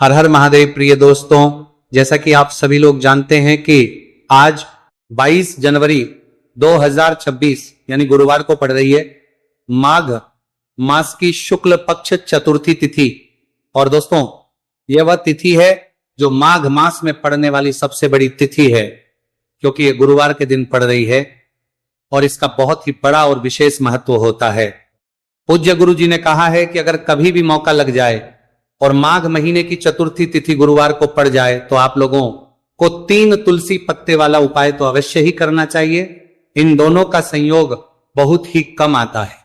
हर हर महादेव। प्रिय दोस्तों, जैसा कि आप सभी लोग जानते हैं कि आज 22 जनवरी 2026 यानी गुरुवार को पड़ रही है माघ मास की शुक्ल पक्ष चतुर्थी तिथि। और दोस्तों, यह वह तिथि है जो माघ मास में पड़ने वाली सबसे बड़ी तिथि है, क्योंकि यह गुरुवार के दिन पड़ रही है और इसका बहुत ही बड़ा और विशेष महत्व होता है। पूज्य गुरु जी ने कहा है कि अगर कभी भी मौका लग जाए और माघ महीने की चतुर्थी तिथि गुरुवार को पड़ जाए तो आप लोगों को 3 तुलसी पत्ते वाला उपाय तो अवश्य ही करना चाहिए। इन दोनों का संयोग बहुत ही कम आता है।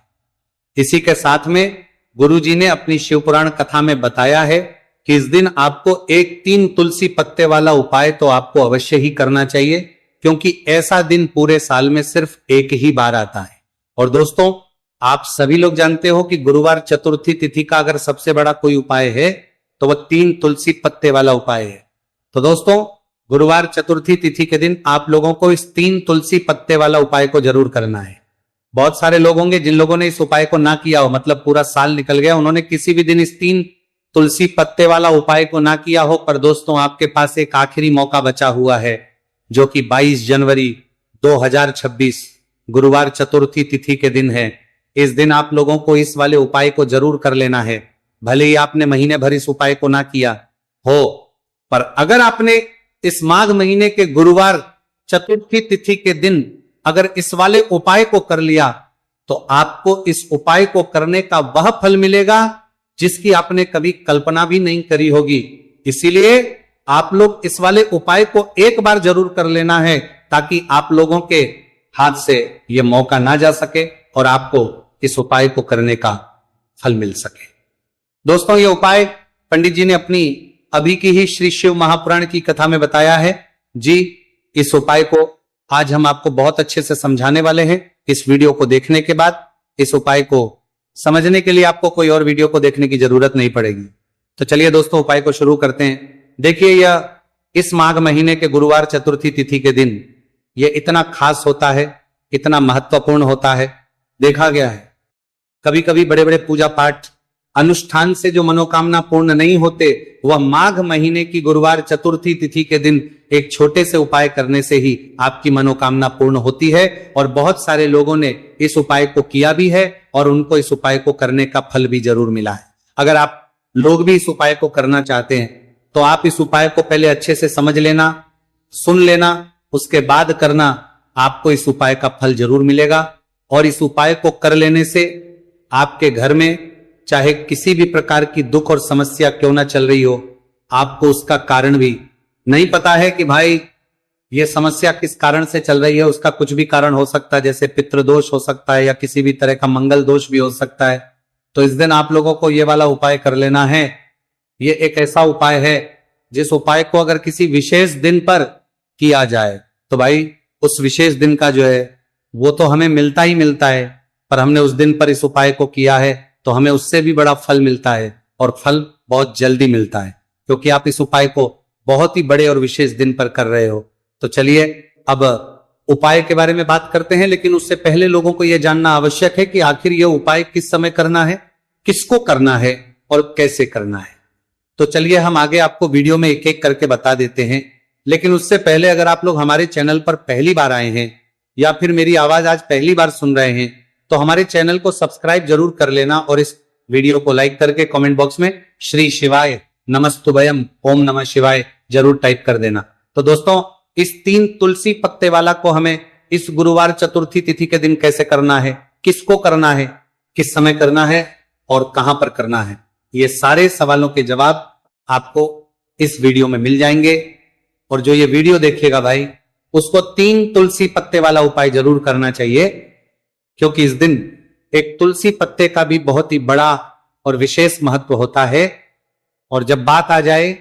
इसी के साथ में गुरु जी ने अपनी शिवपुराण कथा में बताया है कि इस दिन आपको 3 तुलसी पत्ते वाला उपाय तो आपको अवश्य ही करना चाहिए, क्योंकि ऐसा दिन पूरे साल में सिर्फ एक ही बार आता है। और दोस्तों, आप सभी लोग जानते हो कि गुरुवार चतुर्थी तिथि का अगर सबसे बड़ा कोई उपाय है तो वह 3 तुलसी पत्ते वाला उपाय है। तो दोस्तों, गुरुवार चतुर्थी तिथि के दिन आप लोगों को इस 3 तुलसी पत्ते वाला उपाय को जरूर करना है। बहुत सारे लोग होंगे जिन लोगों ने इस उपाय को ना किया हो, मतलब पूरा साल निकल गया, उन्होंने किसी भी दिन इस 3 तुलसी पत्ते वाला उपाय को ना किया हो। पर दोस्तों, आपके पास एक आखिरी मौका बचा हुआ है, जो कि 22 जनवरी 2026 गुरुवार चतुर्थी तिथि के दिन है। इस दिन आप लोगों को इस वाले उपाय को जरूर कर लेना है। भले ही आपने महीने भर इस उपाय को ना किया हो, पर अगर आपने इस माघ महीने के गुरुवार चतुर्थी तिथि के दिन अगर इस वाले उपाय को कर लिया तो आपको इस उपाय को करने का वह फल मिलेगा जिसकी आपने कभी कल्पना भी नहीं करी होगी। इसीलिए आप लोग इस वाले उपाय को एक बार जरूर कर लेना है, ताकि आप लोगों के हाथ से यह मौका ना जा सके और आपको इस उपाय को करने का फल मिल सके। दोस्तों, यह उपाय पंडित जी ने अपनी अभी की ही श्री शिव महापुराण की कथा में बताया है जी। इस उपाय को आज हम आपको बहुत अच्छे से समझाने वाले हैं। इस वीडियो को देखने के बाद इस उपाय को समझने के लिए आपको कोई और वीडियो को देखने की जरूरत नहीं पड़ेगी। तो चलिए दोस्तों, उपाय को शुरू करते हैं। देखिए, यह इस माघ महीने के गुरुवार चतुर्थी तिथि के दिन यह इतना खास होता है, इतना महत्वपूर्ण होता है। देखा गया है कभी कभी बड़े बड़े पूजा पाठ अनुष्ठान से जो मनोकामना पूर्ण नहीं होते, वह माघ महीने की गुरुवार चतुर्थी तिथि के दिन एक छोटे से उपाय करने से ही आपकी मनोकामना पूर्ण होती है। और बहुत सारे लोगों ने इस उपाय को किया भी है और उनको इस उपाय को करने का फल भी जरूर मिला है। अगर आप लोग भी इस उपाय को करना चाहते हैं तो आप इस उपाय को पहले अच्छे से समझ लेना, सुन लेना, उसके बाद करना। आपको इस उपाय का फल जरूर मिलेगा। और इस उपाय को कर लेने से आपके घर में चाहे किसी भी प्रकार की दुख और समस्या क्यों ना चल रही हो, आपको उसका कारण भी नहीं पता है कि भाई ये समस्या किस कारण से चल रही है। उसका कुछ भी कारण हो सकता है, जैसे पितृदोष हो सकता है या किसी भी तरह का मंगल दोष भी हो सकता है। तो इस दिन आप लोगों को ये वाला उपाय कर लेना है। ये एक ऐसा उपाय है जिस उपाय को अगर किसी विशेष दिन पर किया जाए तो भाई उस विशेष दिन का जो है वो तो हमें मिलता ही मिलता है, पर हमने उस दिन पर इस उपाय को किया है तो हमें उससे भी बड़ा फल मिलता है, और फल बहुत जल्दी मिलता है, क्योंकि आप इस उपाय को बहुत ही बड़े और विशेष दिन पर कर रहे हो। तो चलिए अब उपाय के बारे में बात करते हैं, लेकिन उससे पहले लोगों को यह जानना आवश्यक है कि आखिर यह उपाय किस समय करना है, किसको करना है और कैसे करना है। तो चलिए हम आगे आपको वीडियो में एक एक करके बता देते हैं। लेकिन उससे पहले अगर आप लोग हमारे चैनल पर पहली बार आए हैं या फिर मेरी आवाज आज पहली बार सुन रहे हैं तो हमारे चैनल को सब्सक्राइब जरूर कर लेना और इस वीडियो को लाइक करके कमेंट बॉक्स में श्री शिवाय नमस्तुभयम ओम नमः शिवाय जरूर टाइप कर देना। तो दोस्तों, इस 3 तुलसी पत्ते वाला को हमें इस गुरुवार चतुर्थी तिथि के दिन कैसे करना है, किसको करना है, किस समय करना है और कहां पर करना है, ये सारे सवालों के जवाब आपको इस वीडियो में मिल जाएंगे। और जो ये वीडियो देखेगा भाई, उसको 3 तुलसी पत्ते वाला उपाय जरूर करना चाहिए, क्योंकि इस दिन एक तुलसी पत्ते का भी बहुत ही बड़ा और विशेष महत्व होता है। और जब बात आ जाए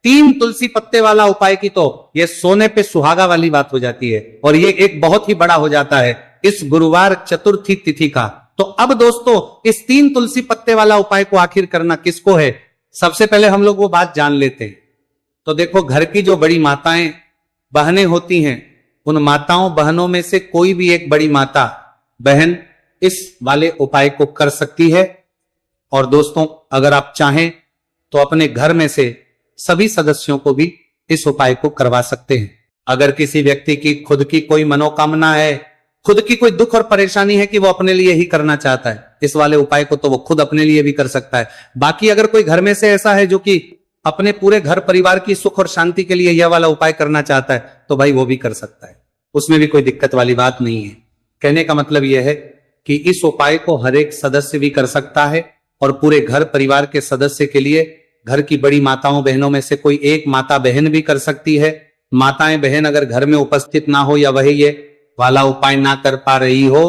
3 तुलसी पत्ते वाला उपाय की, तो यह सोने पे सुहागा वाली बात हो जाती है और ये एक बहुत ही बड़ा हो जाता है इस गुरुवार चतुर्थी तिथि का। तो अब दोस्तों, इस 3 तुलसी पत्ते वाला उपाय को आखिर करना किसको है, सबसे पहले हम लोग वो बात जान लेते हैं। तो देखो, घर की जो बड़ी माताएं बहनें होती हैं, उन माताओं बहनों में से कोई भी एक बड़ी माता बहन इस वाले उपाय को कर सकती है। और दोस्तों, अगर आप चाहें तो अपने घर में से सभी सदस्यों को भी इस उपाय को करवा सकते हैं। अगर किसी व्यक्ति की खुद की कोई मनोकामना है, खुद की कोई दुख और परेशानी है कि वो अपने लिए ही करना चाहता है, इस वाले उपाय को तो वो खुद अपने लिए भी कर सकता है। बाकी अगर कोई घर में से ऐसा है जो कि अपने पूरे घर परिवार की सुख और शांति के लिए यह वाला उपाय करना चाहता है, तो भाई वो भी कर सकता है, उसमें भी कोई दिक्कत वाली बात नहीं है। कहने का मतलब यह है कि इस उपाय को हर एक सदस्य भी कर सकता है और पूरे घर परिवार के सदस्य के लिए घर की बड़ी माताओं बहनों में से कोई एक माता बहन भी कर सकती है। माताएं बहन अगर घर में उपस्थित ना हो या वही ये वाला उपाय ना कर पा रही हो,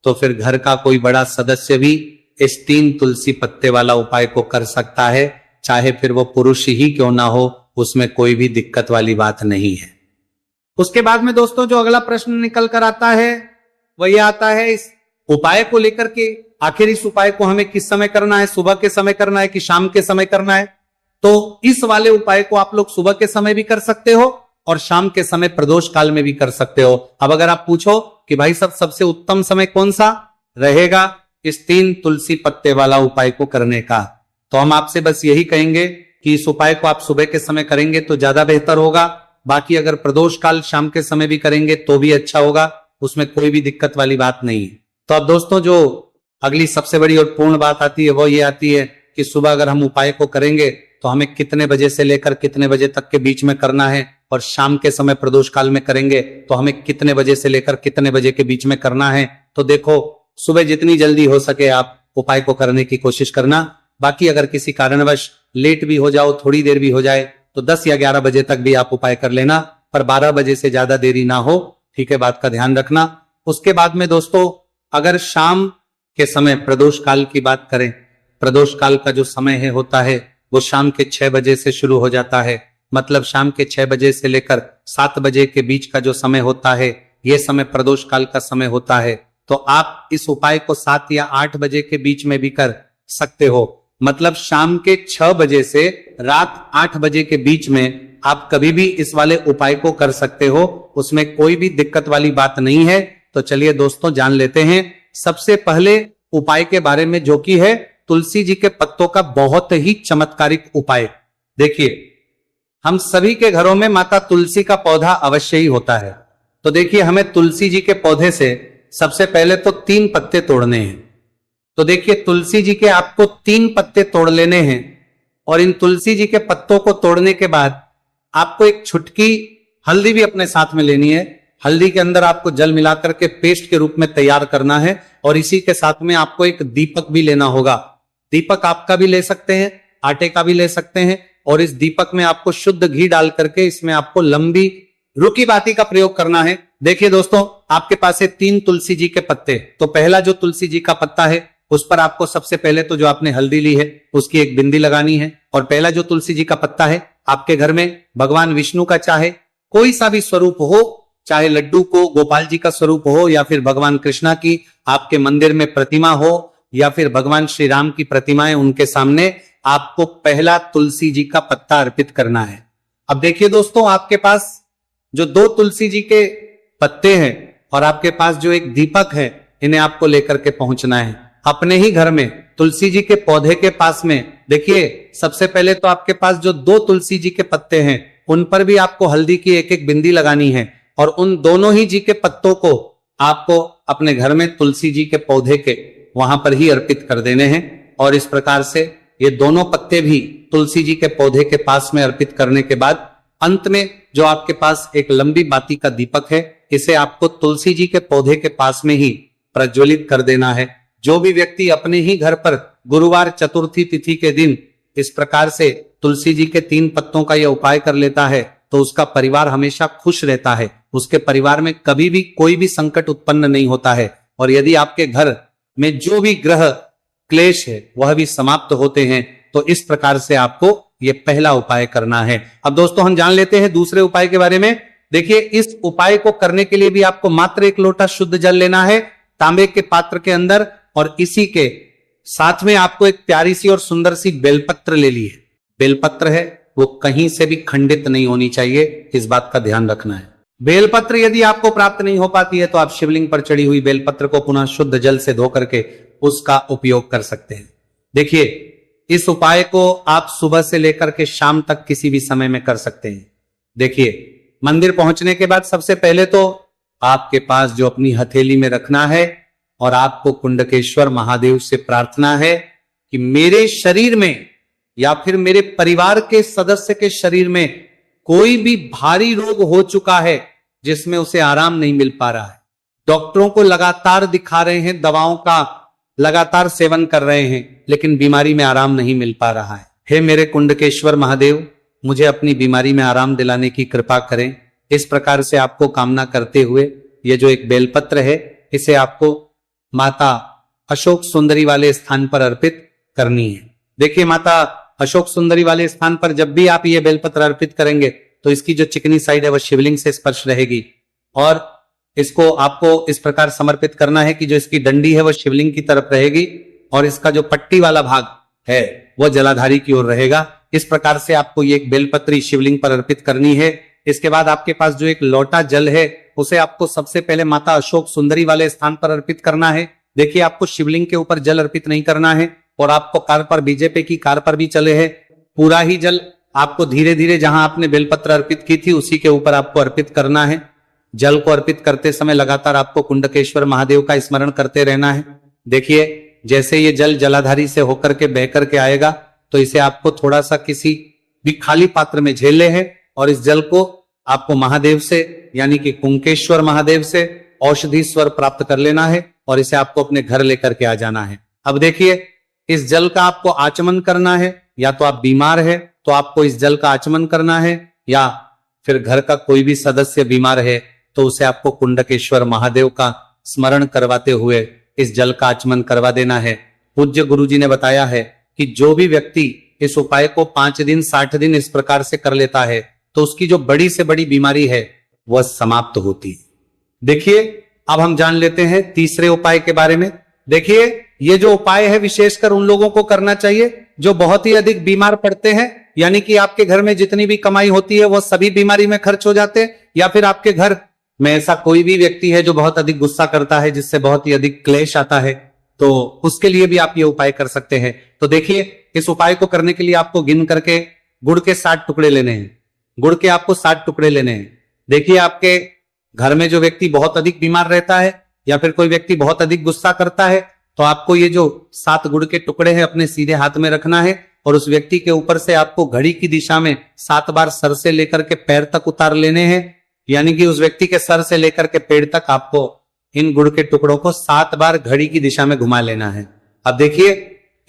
तो फिर घर का कोई बड़ा सदस्य भी इस 3 तुलसी पत्ते वाला उपाय को कर सकता है, चाहे फिर वो पुरुष ही क्यों ना हो, उसमें कोई भी दिक्कत वाली बात नहीं है। उसके बाद में दोस्तों जो अगला प्रश्न निकल कर आता है वह यह आता है इस उपाय को लेकर के, आखिर इस उपाय को हमें किस समय करना है, सुबह के समय करना है कि शाम के समय करना है। तो इस वाले उपाय को आप लोग सुबह के समय भी कर सकते हो और शाम के समय प्रदोष काल में भी कर सकते हो। अब अगर आप पूछो कि भाई सबसे उत्तम समय कौन सा रहेगा इस 3 तुलसी पत्ते वाला उपाय को करने का, तो हम आपसे बस यही कहेंगे कि इस उपाय को आप सुबह के समय करेंगे तो ज्यादा बेहतर होगा। बाकी अगर प्रदोष काल शाम के समय भी करेंगे तो भी अच्छा होगा, उसमें कोई भी दिक्कत वाली बात नहीं है। तो अब दोस्तों जो अगली सबसे बड़ी और पूर्ण बात आती है वो ये आती है कि सुबह अगर हम उपाय को करेंगे तो हमें कितने बजे से लेकर कितने बजे तक के बीच में करना है, और शाम के समय प्रदोष काल में करेंगे तो हमें कितने बजे से लेकर कितने बजे के बीच में करना है। तो देखो सुबह जितनी जल्दी हो सके आप उपाय को करने की कोशिश करना। बाकी अगर किसी कारणवश लेट भी हो जाओ, थोड़ी देर भी हो जाए, तो 10 या 11 बजे तक भी आप उपाय कर लेना, पर 12 बजे से ज्यादा देरी ना हो, ठीक है, बात का ध्यान रखना। उसके बाद में दोस्तों अगर शाम के समय प्रदोष काल की बात करें, प्रदोष काल का जो समय है होता है वो शाम के 6 बजे से शुरू हो जाता है। मतलब शाम के 6 बजे से लेकर 7 बजे के बीच का जो समय होता है यह समय प्रदोष काल का समय होता है। तो आप इस उपाय को 7 या 8 बजे के बीच में भी कर सकते हो। मतलब शाम के 6 बजे से रात 8 बजे के बीच में आप कभी भी इस वाले उपाय को कर सकते हो, उसमें कोई भी दिक्कत वाली बात नहीं है। तो चलिए दोस्तों जान लेते हैं सबसे पहले उपाय के बारे में, जो कि है तुलसी जी के पत्तों का बहुत ही चमत्कारिक उपाय। देखिए हम सभी के घरों में माता तुलसी का पौधा अवश्य ही होता है। तो देखिए हमें तुलसी जी के पौधे से सबसे पहले तो 3 पत्ते तोड़ने हैं। तो देखिए तुलसी जी के आपको 3 पत्ते तोड़ लेने हैं, और इन तुलसी जी के पत्तों को तोड़ने के बाद आपको एक छुटकी हल्दी भी अपने साथ में लेनी है। हल्दी के अंदर आपको जल मिलाकर के पेस्ट के रूप में तैयार करना है, और इसी के साथ में आपको एक दीपक भी लेना होगा। दीपक आपका भी ले सकते हैं, आटे का भी ले सकते हैं, और इस दीपक में आपको शुद्ध घी डाल करके इसमें आपको लंबी रुकी बाती का प्रयोग करना है। देखिए दोस्तों आपके पास है 3 तुलसी जी के पत्ते। तो पहला जो तुलसी जी का पत्ता है उस पर आपको सबसे पहले तो जो आपने हल्दी ली है उसकी एक बिंदी लगानी है। और पहला जो तुलसी जी का पत्ता है आपके घर में भगवान विष्णु का चाहे कोई सा भी स्वरूप हो, चाहे लड्डू को गोपाल जी का स्वरूप हो, या फिर भगवान कृष्णा की आपके मंदिर में प्रतिमा हो, या फिर भगवान श्री राम की प्रतिमाएं, उनके सामने आपको पहला तुलसी जी का पत्ता अर्पित करना है। अब देखिए दोस्तों आपके पास जो 2 तुलसी जी के पत्ते हैं और आपके पास जो एक दीपक है, इन्हें आपको लेकर के पहुंचना है अपने ही घर में तुलसी जी के पौधे के पास में। देखिए सबसे पहले तो आपके पास जो 2 तुलसी जी के पत्ते हैं उन पर भी आपको हल्दी की एक एक बिंदी लगानी है, और उन दोनों ही जी के पत्तों को आपको अपने घर में तुलसी जी के पौधे के वहां पर ही अर्पित कर देने हैं। और इस प्रकार से ये दोनों पत्ते भी तुलसी जी के पौधे के पास में अर्पित करने के बाद अंत में जो आपके पास एक लंबी बाती का दीपक है, इसे आपको तुलसी जी के पौधे के पास में ही प्रज्वलित कर देना है। जो भी व्यक्ति अपने ही घर पर गुरुवार चतुर्थी तिथि के दिन इस प्रकार से तुलसी जी के 3 पत्तों का यह उपाय कर लेता है तो उसका परिवार हमेशा खुश रहता है, उसके परिवार में कभी भी कोई भी संकट उत्पन्न नहीं होता है। और यदि आपके घर में जो भी ग्रह क्लेश है वह भी समाप्त होते हैं। तो इस प्रकार से आपको यह पहला उपाय करना है। अब दोस्तों हम जान लेते हैं दूसरे उपाय के बारे में। देखिए इस उपाय को करने के लिए भी आपको मात्र 1 लोटा शुद्ध जल लेना है तांबे के पात्र के अंदर, और इसी के साथ में आपको एक प्यारी सी और सुंदर सी बेलपत्र ले ली है। बेलपत्र है वो कहीं से भी खंडित नहीं होनी चाहिए, इस बात का ध्यान रखना है। बेलपत्र यदि आपको प्राप्त नहीं हो पाती है तो आप शिवलिंग पर चढ़ी हुई बेलपत्र को पुनः शुद्ध जल से धो करके उसका उपयोग कर सकते हैं। देखिए इस उपाय को आप सुबह से लेकर के शाम तक किसी भी समय में कर सकते हैं। देखिए, मंदिर पहुंचने के बाद सबसे पहले तो आपके पास जो अपनी हथेली में रखना है और आपको कुंडकेश्वर महादेव से प्रार्थना है कि मेरे शरीर में या फिर मेरे परिवार के सदस्य के शरीर में कोई भी भारी रोग हो चुका है जिसमें उसे आराम नहीं मिल पा रहा है, डॉक्टरों को लगातार दिखा रहे हैं, दवाओं का लगातार सेवन कर रहे हैं, लेकिन बीमारी में आराम नहीं मिल पा रहा है। हे मेरे कुंडकेश्वर महादेव, मुझे अपनी बीमारी में आराम दिलाने की कृपा करें। इस प्रकार से आपको कामना करते हुए ये जो एक बेलपत्र है, इसे आपको माता अशोक सुंदरी वाले स्थान पर अर्पित करनी है। देखिए, माता अशोक सुंदरी वाले स्थान पर जब भी आप ये बेलपत्र अर्पित करेंगे तो इसकी जो चिकनी साइड है वह शिवलिंग से स्पर्श रहेगी और इसको आपको इस प्रकार समर्पित करना है कि जो इसकी डंडी है वह शिवलिंग की तरफ रहेगी और इसका जो पट्टी वाला भाग है वह जलाधारी की ओर रहेगा। इस प्रकार से आपको ये एक बेलपत्री शिवलिंग पर अर्पित करनी है। इसके बाद आपके पास जो एक लोटा जल है उसे आपको सबसे पहले माता अशोक सुंदरी वाले स्थान पर अर्पित करना है। देखिए, आपको शिवलिंग के ऊपर जल अर्पित नहीं करना है और आपको कार पर बीजेपी की कार पर भी चले है, पूरा ही जल आपको धीरे धीरे जहां आपने बेलपत्र अर्पित की थी उसी के ऊपर आपको अर्पित करना है। जल को अर्पित करते समय लगातार आपको कुंडकेश्वर महादेव का स्मरण करते रहना है। देखिए, जैसे ये जल जलाधारी से होकर के बह करके आएगा तो इसे आपको थोड़ा सा किसी भी खाली पात्र में झेले है और इस जल को आपको महादेव से यानी कि कुंकेश्वर महादेव से औषधि स्वर प्राप्त कर लेना है और इसे आपको अपने घर लेकर के आ जाना है। अब देखिए, इस जल का आपको आचमन करना है। या तो आप बीमार है तो आपको इस जल का आचमन करना है, या फिर घर का कोई भी सदस्य बीमार है तो उसे आपको कुंडकेश्वर महादेव का स्मरण करवाते हुए इस जल का आचमन करवा देना है। पूज्य गुरुजी ने बताया है कि जो भी व्यक्ति इस उपाय को 5 दिन 60 दिन इस प्रकार से कर लेता है तो उसकी जो बड़ी से बड़ी बीमारी है वह समाप्त होती है। देखिए, अब हम जान लेते हैं तीसरे उपाय के बारे में। देखिए, ये जो उपाय है विशेषकर उन लोगों को करना चाहिए जो बहुत ही अधिक बीमार पड़ते हैं, यानी कि आपके घर में जितनी भी कमाई होती है वह सभी बीमारी में खर्च हो जाते हैं, या फिर आपके घर में ऐसा कोई भी व्यक्ति है जो बहुत अधिक गुस्सा करता है, जिससे बहुत ही अधिक क्लेश आता है, तो उसके लिए भी आप ये उपाय कर सकते हैं। तो देखिए, इस उपाय को करने के लिए आपको गिन करके गुड़ के 60 टुकड़े लेने हैं। गुड़ के आपको 60 टुकड़े लेने हैं। देखिए, आपके घर में जो व्यक्ति बहुत अधिक बीमार रहता है या फिर कोई व्यक्ति बहुत अधिक गुस्सा करता है तो आपको ये जो 7 गुड़ के टुकड़े हैं अपने सीधे हाथ में रखना है और उस व्यक्ति के ऊपर से आपको घड़ी की दिशा में 7 बार सर से लेकर के पैर तक उतार लेने हैं। यानी कि उस व्यक्ति के सर से लेकर के पैर तक आपको इन गुड़ के टुकड़ों को 7 बार घड़ी की दिशा में घुमा लेना है। अब देखिए,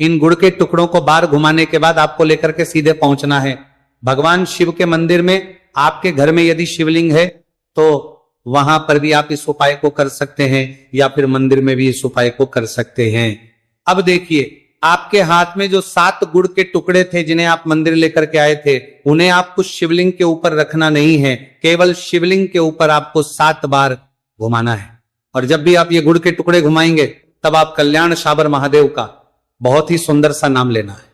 इन गुड़ के टुकड़ों को बार घुमाने के बाद आपको लेकर के सीधे पहुंचना है भगवान शिव के मंदिर में। आपके घर में यदि शिवलिंग है तो वहां पर भी आप इस उपाय को कर सकते हैं, या फिर मंदिर में भी इस उपाय को कर सकते हैं। अब देखिए, आपके हाथ में जो 7 गुड़ के टुकड़े थे जिन्हें आप मंदिर लेकर के आए थे, उन्हें आपको शिवलिंग के ऊपर रखना नहीं है, केवल शिवलिंग के ऊपर आपको 7 बार घुमाना है। और जब भी आप ये गुड़ के टुकड़े घुमाएंगे तब आप कल्याण शाबर महादेव का बहुत ही सुंदर सा नाम लेना है।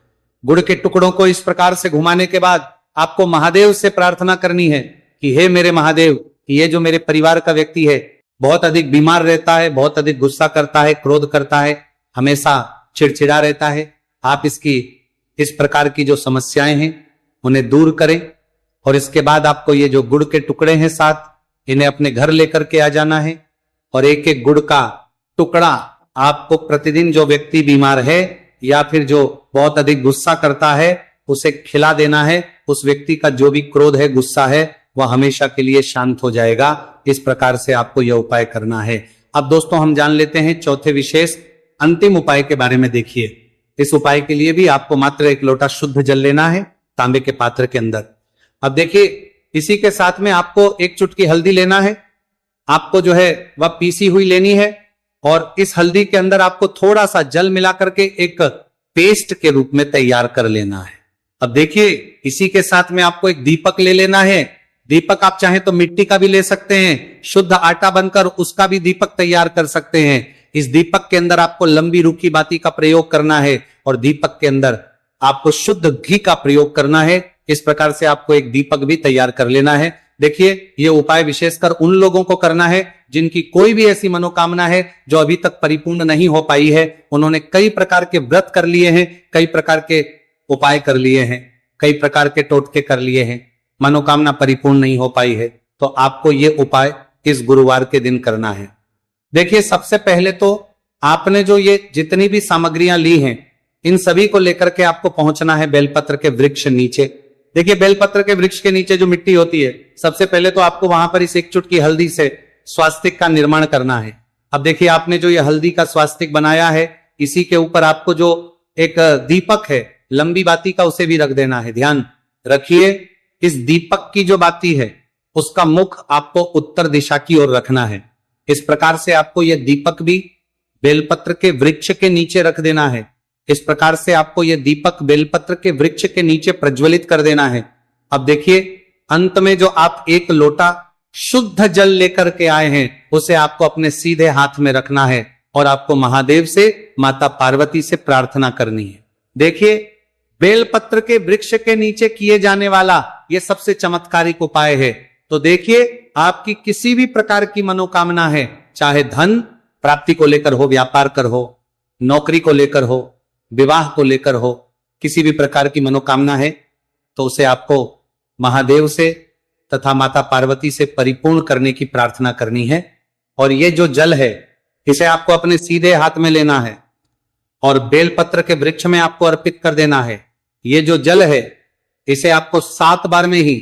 गुड़ के टुकड़ों को इस प्रकार से घुमाने के बाद आपको महादेव से प्रार्थना करनी है कि हे मेरे महादेव, ये जो मेरे परिवार का व्यक्ति है बहुत अधिक बीमार रहता है, बहुत अधिक गुस्सा करता है, क्रोध करता है, हमेशा चिड़चिड़ा रहता है, आप इसकी इस प्रकार की जो समस्याएं हैं उन्हें दूर करें। और इसके बाद आपको ये जो गुड़ के टुकड़े हैं 7, इन्हें अपने घर लेकर के आ जाना है और एक एक गुड़ का टुकड़ा आपको प्रतिदिन जो व्यक्ति बीमार है या फिर जो बहुत अधिक गुस्सा करता है उसे खिला देना है। उस व्यक्ति का जो भी क्रोध है, गुस्सा है, वह हमेशा के लिए शांत हो जाएगा। इस प्रकार से आपको यह उपाय करना है। अब दोस्तों, हम जान लेते हैं चौथे विशेष अंतिम उपाय के बारे में। देखिए, इस उपाय के लिए भी आपको मात्र 1 लोटा शुद्ध जल लेना है तांबे के पात्र के अंदर। अब देखिए, इसी के साथ में आपको 1 चुटकी हल्दी लेना है, आपको जो है वह पीसी हुई लेनी है और इस हल्दी के अंदर आपको थोड़ा सा जल मिला करके एक पेस्ट के रूप में तैयार कर लेना है। अब देखिए, इसी के साथ में आपको एक दीपक ले लेना है। दीपक आप चाहें तो मिट्टी का भी ले सकते हैं, शुद्ध आटा बनकर उसका भी दीपक तैयार कर सकते हैं। इस दीपक के अंदर आपको लंबी रूखी बाती का प्रयोग करना है और दीपक के अंदर आपको शुद्ध घी का प्रयोग करना है। इस प्रकार से आपको एक दीपक भी तैयार कर लेना है। देखिए ये उपाय विशेषकर उन लोगों को करना है जिनकी कोई भी ऐसी मनोकामना है जो अभी तक परिपूर्ण नहीं हो पाई है। उन्होंने कई प्रकार के व्रत कर लिए हैं, कई प्रकार के उपाय कर लिए हैं, कई प्रकार के टोटके कर लिए हैं, मनोकामना परिपूर्ण नहीं हो पाई है, तो आपको ये उपाय इस गुरुवार के दिन करना है। देखिए सबसे पहले तो आपने जो ये जितनी भी सामग्रियां ली हैं इन सभी को लेकर के आपको पहुंचना है बेलपत्र के वृक्ष नीचे। देखिए बेलपत्र के वृक्ष के नीचे जो मिट्टी होती है, सबसे पहले तो आपको वहां पर इस एक चुटकी हल्दी से स्वास्तिक का निर्माण करना है। अब देखिए आपने जो ये हल्दी का स्वास्तिक बनाया है, इसी के ऊपर आपको जो एक दीपक है लंबी बाती का, उसे भी रख देना है। ध्यान रखिए इस दीपक की जो बाती है उसका मुख आपको उत्तर दिशा की ओर रखना है। इस प्रकार से आपको यह दीपक भी बेलपत्र के वृक्ष के नीचे रख देना है। इस प्रकार से आपको यह दीपक बेलपत्र के वृक्ष के नीचे प्रज्वलित कर देना है। अब देखिए अंत में जो आप एक लोटा शुद्ध जल लेकर के आए हैं उसे आपको अपने सीधे हाथ में रखना है और आपको महादेव से, माता पार्वती से प्रार्थना करनी है। देखिए बेलपत्र के वृक्ष के नीचे किए जाने वाला यह सबसे चमत्कारिक उपाय है। तो देखिए आपकी किसी भी प्रकार की मनोकामना है, चाहे धन प्राप्ति को लेकर हो, व्यापार कर हो, नौकरी को लेकर हो, विवाह को लेकर हो, किसी भी प्रकार की मनोकामना है तो उसे आपको महादेव से तथा माता पार्वती से परिपूर्ण करने की प्रार्थना करनी है। और ये जो जल है इसे आपको अपने सीधे हाथ में लेना है और बेलपत्र के वृक्ष में आपको अर्पित कर देना है। ये जो जल है इसे आपको 7 बार में ही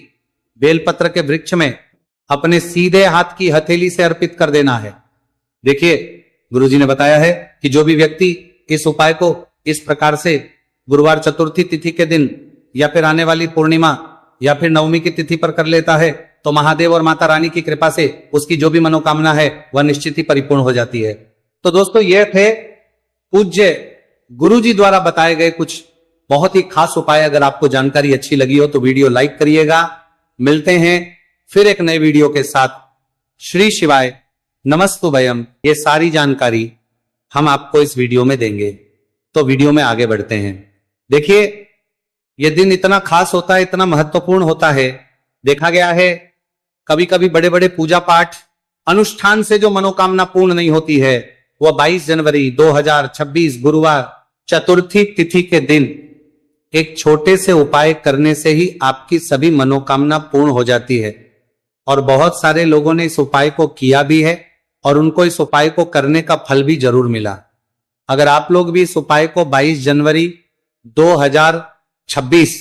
बेलपत्र के वृक्ष में अपने सीधे हाथ की हथेली से अर्पित कर देना है। देखिए गुरुजी ने बताया है कि जो भी व्यक्ति इस उपाय को इस प्रकार से गुरुवार चतुर्थी तिथि के दिन या फिर आने वाली पूर्णिमा या फिर नवमी की तिथि पर कर लेता है तो महादेव और माता रानी की कृपा से उसकी जो भी मनोकामना है वह निश्चित ही परिपूर्ण हो जाती है। तो दोस्तों ये थे पूज्य गुरुजी द्वारा बताए गए कुछ बहुत ही खास उपाय। अगर आपको जानकारी अच्छी लगी हो तो वीडियो लाइक करिएगा। मिलते हैं फिर एक नए वीडियो के साथ। श्री शिवाय नमस्तुभयम। ये सारी जानकारी हम आपको इस वीडियो में देंगे। तो वीडियो में आगे बढ़ते हैं। देखिए यह दिन इतना खास होता है, इतना महत्वपूर्ण होता है। देखा गया है कभी कभी बड़े बड़े पूजा पाठ अनुष्ठान से जो मनोकामना पूर्ण नहीं होती है वह 22 जनवरी 2026 गुरुवार चतुर्थी तिथि के दिन एक छोटे से उपाय करने से ही आपकी सभी मनोकामना पूर्ण हो जाती है। और बहुत सारे लोगों ने इस उपाय को किया भी है और उनको इस उपाय को करने का फल भी जरूर मिला। अगर आप लोग भी इस उपाय को 22 जनवरी 2026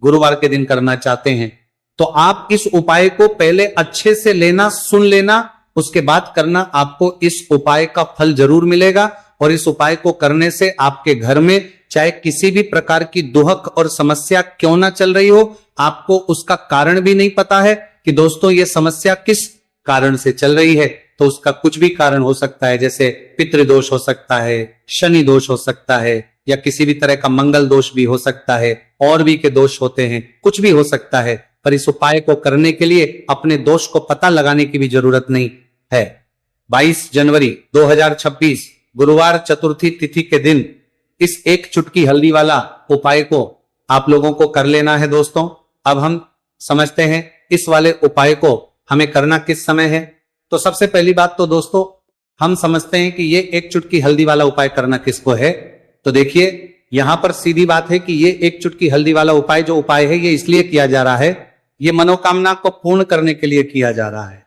गुरुवार के दिन करना चाहते हैं तो आप इस उपाय को पहले अच्छे से लेना, सुन लेना, उसके बाद करना। आपको इस उपाय का फल जरूर मिलेगा। और इस उपाय को करने से आपके घर में चाहे किसी भी प्रकार की दुहक और समस्या क्यों ना चल रही हो, आपको उसका कारण भी नहीं पता है कि दोस्तों ये समस्या किस कारण से चल रही है, तो उसका कुछ भी कारण हो सकता है। जैसे पितृदोष हो सकता है, शनि दोष हो सकता है, या किसी भी तरह का मंगल दोष भी हो सकता है, और भी के दोष होते हैं, कुछ भी हो सकता है। पर इस उपाय को करने के लिए अपने दोष को पता लगाने की भी जरूरत नहीं है। 22 जनवरी 2026 गुरुवार चतुर्थी तिथि के दिन इस एक चुटकी हल्दी वाला उपाय को आप लोगों को कर लेना है। दोस्तों अब हम समझते हैं इस वाले उपाय को हमें करना किस समय है। तो सबसे पहली बात तो दोस्तों हम समझते हैं कि ये एक चुटकी हल्दी वाला उपाय करना किसको है। तो देखिए यहां पर सीधी बात है कि ये एक चुटकी हल्दी वाला उपाय जो उपाय है ये इसलिए किया जा रहा है, ये मनोकामना को पूर्ण करने के लिए किया जा रहा है,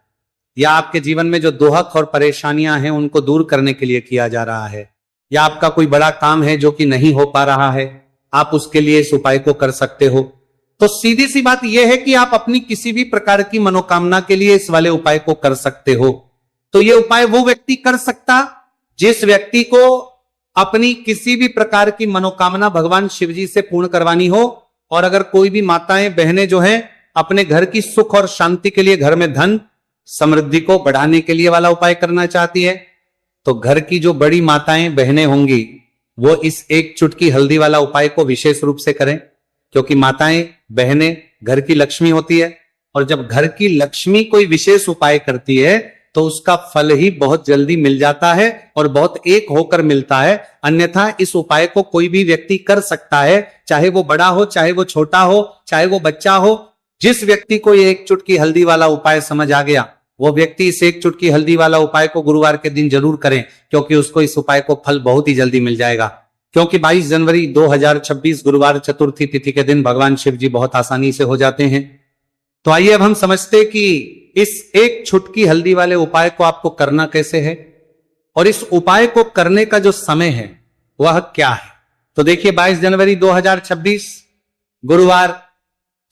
या आपके जीवन में जो दुहक और परेशानियां हैं उनको दूर करने के लिए किया जा रहा है, या आपका कोई बड़ा काम है जो कि नहीं हो पा रहा है, आप उसके लिए इस उपाय को कर सकते हो। तो सीधी सी बात यह है कि आप अपनी किसी भी प्रकार की मनोकामना के लिए इस वाले उपाय को कर सकते हो। तो यह उपाय वो व्यक्ति कर सकता जिस व्यक्ति को अपनी किसी भी प्रकार की मनोकामना भगवान शिव जी से पूर्ण करवानी हो। और अगर कोई भी माताएं बहनें जो हैं अपने घर की सुख और शांति के लिए, घर में धन समृद्धि को बढ़ाने के लिए वाला उपाय करना चाहती है, तो घर की जो बड़ी माताएं बहनें होंगी वो इस एक चुटकी हल्दी वाला उपाय को विशेष रूप से करें, क्योंकि माताएं बहनें घर की लक्ष्मी होती है। और जब घर की लक्ष्मी कोई विशेष उपाय करती है तो उसका फल ही बहुत जल्दी मिल जाता है और बहुत एक होकर मिलता है। अन्यथा इस उपाय को कोई भी व्यक्ति कर सकता है, चाहे वो बड़ा हो, चाहे वो छोटा हो, चाहे वो बच्चा हो, जिस व्यक्ति को ये एक चुटकी हल्दी वाला उपाय समझ आ गया, वो व्यक्ति इस एक चुटकी हल्दी वाला उपाय को गुरुवार के दिन जरूर करें, क्योंकि उसको इस उपाय को फल बहुत ही जल्दी मिल जाएगा। क्योंकि 22 जनवरी 2026 गुरुवार चतुर्थी तिथि के दिन भगवान शिव जी बहुत आसानी से हो जाते हैं। तो आइए अब हम समझते कि इस एक चुटकी हल्दी वाले उपाय को आपको करना कैसे है और इस उपाय को करने का जो समय है वह क्या है। तो देखिए 22 जनवरी 2026 गुरुवार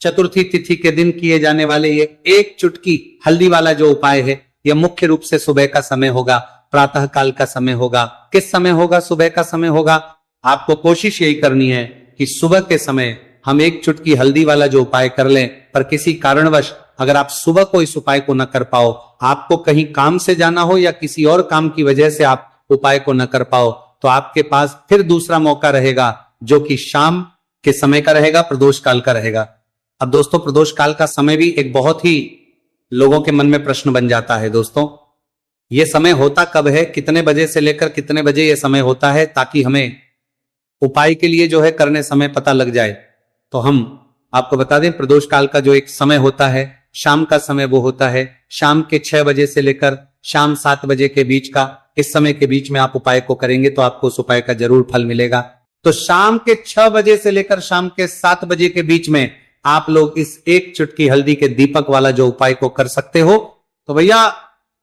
चतुर्थी तिथि के दिन किए जाने वाले ये एक चुटकी हल्दी वाला जो उपाय है, यह मुख्य रूप से सुबह का समय होगा, प्रातः काल का समय होगा। किस समय होगा? सुबह का समय होगा। आपको कोशिश यही करनी है कि सुबह के समय हम एक चुटकी हल्दी वाला जो उपाय कर लें। पर किसी कारणवश अगर आप सुबह को इस उपाय को न कर पाओ, आपको कहीं काम से जाना हो या किसी और काम की वजह से आप उपाय को न कर पाओ, तो आपके पास फिर दूसरा मौका रहेगा, जो कि शाम के समय का रहेगा, प्रदोष काल का रहेगा। अब दोस्तों, प्रदोष काल का समय भी एक बहुत ही लोगों के मन में प्रश्न बन जाता है। दोस्तों, यह समय होता कब है, कितने बजे से लेकर कितने बजे यह समय होता है, ताकि हमें उपाय के लिए जो है करने समय पता लग जाए। तो हम आपको बता दें, प्रदोष काल का जो एक समय होता है, शाम का समय, वो होता है शाम के 6 बजे से लेकर शाम 7 बजे के बीच का। इस समय के बीच में आप उपाय को करेंगे तो आपको उस उपाय का जरूर फल मिलेगा। तो शाम के 6 बजे से लेकर शाम के 7 बजे के बीच में आप लोग इस एक चुटकी हल्दी के दीपक वाला जो उपाय को कर सकते हो। तो भैया,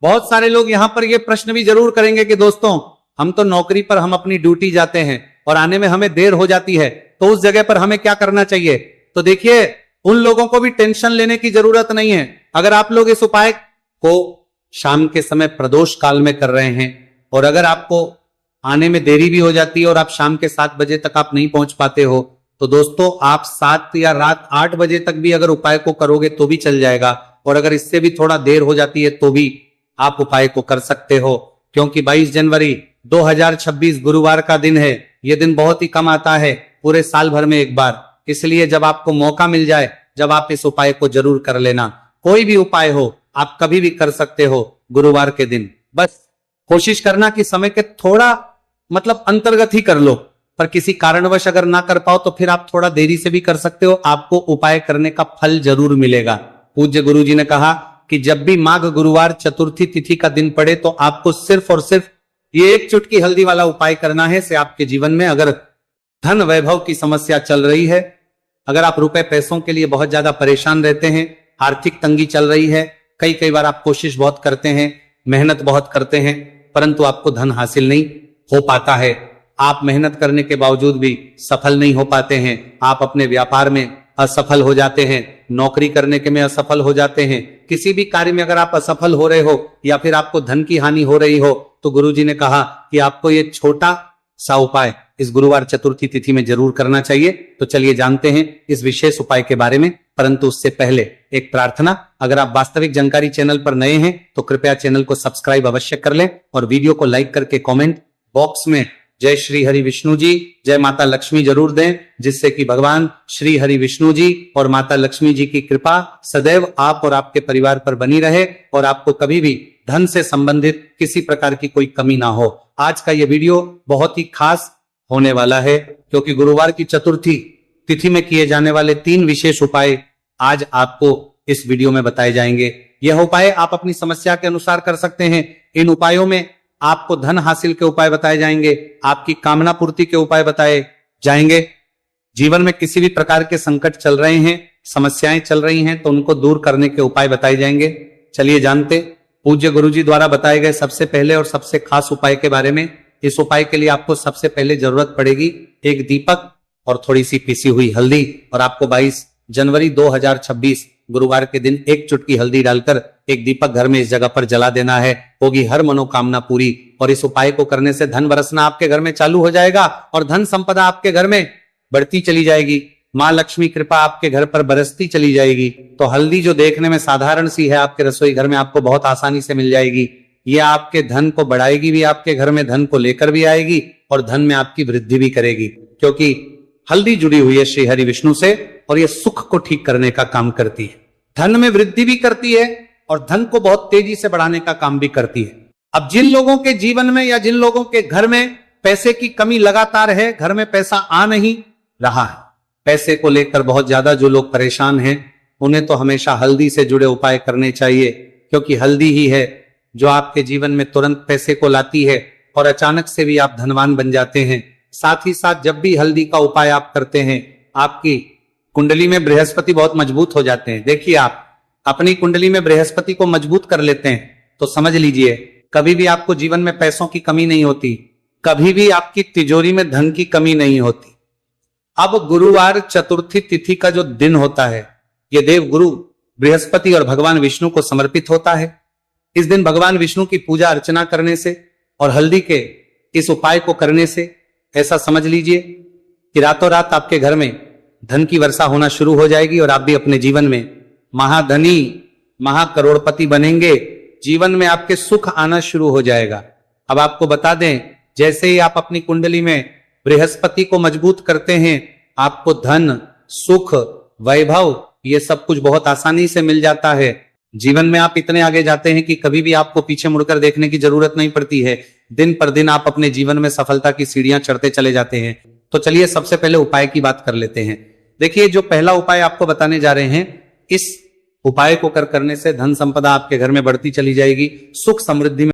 बहुत सारे लोग यहां पर ये प्रश्न भी जरूर करेंगे कि दोस्तों, हम तो नौकरी पर हम अपनी ड्यूटी जाते हैं और आने में हमें देर हो जाती है, तो उस जगह पर हमें क्या करना चाहिए? तो देखिए, उन लोगों को भी टेंशन लेने की जरूरत नहीं है। अगर आप लोग इस उपाय को शाम के समय प्रदोष काल में कर रहे हैं और अगर आपको आने में देरी भी हो जाती है और आप शाम के 7 बजे तक आप नहीं पहुंच पाते हो, तो दोस्तों आप 7 या रात 8 बजे तक भी अगर उपाय को करोगे तो भी चल जाएगा। और अगर इससे भी थोड़ा देर हो जाती है तो भी आप उपाय को कर सकते हो, क्योंकि 22 जनवरी 2026 गुरुवार का दिन है। यह दिन बहुत ही कम आता है, पूरे साल भर में एक बार। इसलिए जब आपको मौका मिल जाए, जब आप इस उपाय को जरूर कर लेना। कोई भी उपाय हो, आप कभी भी कर सकते हो गुरुवार के दिन। बस कोशिश करना कि समय के थोड़ा अंतर्गत ही कर लो। पर किसी कारणवश अगर ना कर पाओ तो फिर आप थोड़ा देरी से भी कर सकते हो, आपको उपाय करने का फल जरूर मिलेगा। पूज्य गुरु जी ने कहा कि जब भी माघ गुरुवार चतुर्थी तिथि का दिन पड़े तो आपको सिर्फ और सिर्फ ये एक चुटकी हल्दी वाला उपाय करना है। से आपके जीवन में अगर धन वैभव की समस्या चल रही है, अगर आप रुपए पैसों के लिए बहुत ज्यादा परेशान रहते हैं, आर्थिक तंगी चल रही है, कई बार आप कोशिश बहुत करते हैं, मेहनत बहुत करते हैं, परंतु आपको धन हासिल नहीं हो पाता है, आप मेहनत करने के बावजूद भी सफल नहीं हो पाते हैं, आप अपने व्यापार में असफल हो जाते हैं, नौकरी करने के में असफल हो जाते हैं, किसी भी कार्य में अगर आप असफल हो रहे हो या फिर आपको धन की हानि हो रही हो, तो गुरुजी ने कहा कि आपको ये छोटा सा उपाय इस गुरुवार चतुर्थी तिथि में जरूर करना चाहिए। तो चलिए जानते हैं इस विशेष उपाय के बारे में। परंतु उससे पहले एक प्रार्थना, अगर आप वास्तविक जानकारी चैनल पर नए हैं तो कृपया चैनल को सब्सक्राइब अवश्य कर लें और वीडियो को लाइक करके कमेंट बॉक्स में जय श्री हरि विष्णु जी, जय माता लक्ष्मी जरूर दें, जिससे कि भगवान श्री हरि विष्णु जी और माता लक्ष्मी जी की कृपा सदैव आप और आपके परिवार पर बनी रहे और आपको कभी भी धन से संबंधित किसी प्रकार की कोई कमी ना हो। आज का ये वीडियो बहुत ही खास होने वाला है, क्योंकि गुरुवार की चतुर्थी तिथि में किए जाने वाले 3 विशेष उपाय आज आपको इस वीडियो में बताए जाएंगे। यह उपाय आप अपनी समस्या के अनुसार कर सकते हैं। इन उपायों में आपको धन हासिल के उपाय बताए जाएंगे, आपकी कामना पूर्ति के उपाय बताए जाएंगे। जीवन में किसी भी प्रकार के संकट चल रहे हैं, समस्याएं चल रही हैं, तो उनको दूर करने के उपाय बताए जाएंगे। चलिए जानते पूज्य गुरुजी द्वारा बताए गए सबसे पहले और सबसे खास उपाय के बारे में। इस उपाय के लिए आपको सबसे पहले जरूरत पड़ेगी एक दीपक और थोड़ी सी पीसी हुई हल्दी, और आपको 22 जनवरी 2026 गुरुवार के दिन एक चुटकी हल्दी डालकर एक दीपक घर में इस जगह पर जला देना है। होगी हर मनोकामना पूरी। और इस उपाय को करने से धन बरसना आपके घर में चालू हो जाएगा और धन संपदा आपके घर में बढ़ती चली जाएगी। माँ लक्ष्मी कृपा आपके घर पर बरसती चली जाएगी। तो हल्दी जो देखने में साधारण सी है, आपके रसोई घर में आपको बहुत आसानी से मिल जाएगी। ये आपके धन को बढ़ाएगी भी, आपके घर में धन को लेकर भी आएगी और धन में आपकी वृद्धि भी करेगी, क्योंकि हल्दी जुड़ी हुई है श्री हरि विष्णु से और ये सुख को ठीक करने का काम करती है, धन में वृद्धि भी करती है और धन को बहुत तेजी से बढ़ाने का काम भी करती है। अब जिन लोगों के जीवन में या जिन लोगों के घर में पैसे की कमी लगातार है, घर में पैसा आ नहीं रहा है, पैसे को लेकर बहुत ज्यादा जो लोग परेशान हैं, उन्हें तो हमेशा हल्दी से जुड़े उपाय करने चाहिए, क्योंकि हल्दी ही है जो आपके जीवन में तुरंत पैसे को लाती है और अचानक से भी आप धनवान बन जाते हैं। साथ ही साथ जब भी हल्दी का उपाय आप करते हैं, आपकी कुंडली में बृहस्पति बहुत मजबूत हो जाते हैं। देखिए, आप अपनी कुंडली में बृहस्पति को मजबूत कर लेते हैं तो समझ लीजिए कभी भी आपको जीवन में पैसों की कमी नहीं होती, कभी भी आपकी तिजोरी में धन की कमी नहीं होती। अब गुरुवार चतुर्थी तिथि का जो दिन होता है, यह देव गुरु बृहस्पति और भगवान विष्णु को समर्पित होता है। इस दिन भगवान विष्णु की पूजा अर्चना करने से और हल्दी के इस उपाय को करने से ऐसा समझ लीजिए कि रातों रात आपके घर में धन की वर्षा होना शुरू हो जाएगी और आप भी अपने जीवन में महाधनी महाकरोड़पति बनेंगे। जीवन में आपके सुख आना शुरू हो जाएगा। अब आपको बता दें, जैसे ही आप अपनी कुंडली में बृहस्पति को मजबूत करते हैं, आपको धन, सुख, वैभव ये सब कुछ बहुत आसानी से मिल जाता है। जीवन में आप इतने आगे जाते हैं कि कभी भी आपको पीछे मुड़कर देखने की जरूरत नहीं पड़ती है। दिन पर दिन आप अपने जीवन में सफलता की सीढ़ियां चढ़ते चले जाते हैं। तो चलिए सबसे पहले उपाय की बात कर लेते हैं। देखिए, जो पहला उपाय आपको बताने जा रहे हैं, इस उपाय को करने से धन संपदा आपके घर में बढ़ती चली जाएगी, सुख समृद्धि में